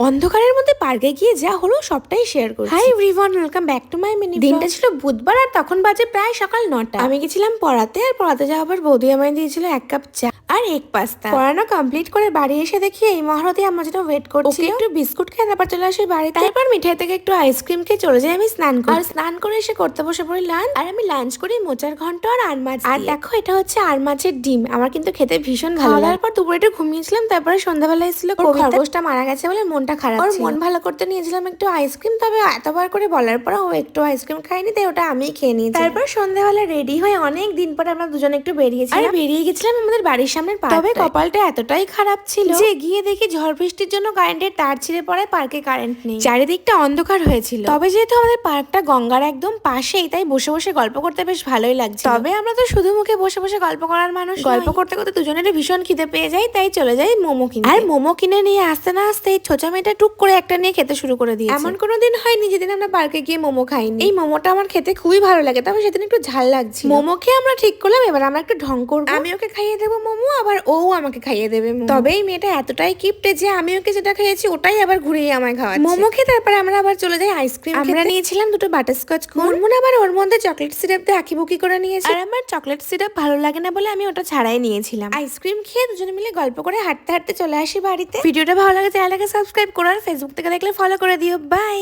অন্ধকারের মধ্যে পার্কে গিয়ে যা হলো সবটাই শেয়ার করছি। Hi everyone, welcome back to my mini. দিনটা ছিল বুধবার আর তখন বাজে প্রায় সকাল 9টা। আমি গেছিলাম পড়াতে, আর পড়াতে যাওয়ার পর বৌদি আমায় দিয়েছিল 1 কাপ চা আর এগ পাস্তা। পড়ানো কমপ্লিট করে বাড়ি এসে দেখি এই মহারতী আমার জন্য ওয়েট করছিল। একটু বিস্কুট খেয়ে তারপর চলে আসি বাড়িতে। তারপর মিঠাই থেকে একটু আইসক্রিম খেয়ে চলে যাই আমি স্নান করতে। আর স্নান করে এসে করতে বসে পড়ি লাঞ্চ। আর আমি লাঞ্চ করি মোচার ঘন্ট আর মাছ। আর দেখো এটা হচ্ছে আর মাছের ডিম। আমার কিন্তু খেতে ভীষণ ভালো লাগে। তারপর দুপুরে একটু ঘুমিয়েছিলাম, তারপরে সন্ধ্যাবেলা এসেছিল খরগোশটা মারা গেছে বলে মনটা খারাপ ছিল। মন ভালো করতে নিয়েছিলাম একটু আইসক্রিম, তবে এতবার করে বলার পর ও একটু আইসক্রিম খাইনি, তাই ওটা আমি খেয়ে নিয়েছি। তারপর সন্ধ্যাবেলা রেডি হয়ে অনেক দিন পরে আমরা দুজন একটু বেরিয়েছিলাম। আর বেরিয়ে গেছিলাম আমাদের বাড়ির সামনের পার্ক। তবে কপালটা এতটাই খারাপ ছিল যে গিয়ে দেখি ঝড় বৃষ্টির জন্য কারেন্টের তার ছিঁড়ে পড়ায় পার্কে কারেন্ট নেই, চারিদিকটা অন্ধকার হয়েছিল। তবে যেহেতু আমাদের পার্কটা গঙ্গার একদম পাশেই, তাই বসে বসে গল্প করতে বেশ ভালোই লাগছে। তবে আমরা তো শুধু মুখে বসে বসে গল্প করার মানুষ। গল্প করতে করতে দুজনেরই ভীষণ খিদে পেয়ে যায়, তাই চলে যাই মোমো কিনতে। আর মোমো কিনে নিয়ে আসতে না আসতে ছোচা মেয়েটা টুক করে একটা নিয়ে খেতে শুরু করে দিয়েছে। এমন কোনোদিন হয়নি যেদিন আমরা পার্কে গিয়ে মোমো খাইনি। এই মোমোটা আমার খেতে খুবই ভালো লাগে, তবে সেদিন একটু ঝাল লাগছে। মোমো খেয়ে আমরা ঠিক করলাম এবার আমরা একটু ঢং করবো। আমি ওকে খাইয়ে দেবো মোমো, আবার ও আমাকে খাইয়ে দেবে মোমো। তবে এই মেয়েটা এতটাই কিপটে যে আমি ওকে যেটা খেয়েছি ওটাই আবার ঘুরিয়ে আমায় খাওয়াচ্ছে। মোমো খেয়ে তারপর আমরা আবার চলে যাই আইসক্রিম। আমরা নিয়েছিলাম দুটো বাটারস্কচ কোন, মুনমুন আবার ওর মধ্যে চকলেট সিরাপ দিয়ে আঁকিবুকি করে নিয়েছি। আর আমার চকলেট সিরাপ ভালো লাগে না বলে আমি ওটা ছাড়াই নিয়েছিলাম। আইসক্রিম খেয়ে দুজনে মিলে গল্প করে হাঁটতে হাঁটতে চলে আসি বাড়িতে। ভিডিওটা ভালো লাগে চ্যানেলটাকে সাবস্ক্রাইব করো, আর ফেসবুক থেকে দেখলে ফলো করে দিও। বাই।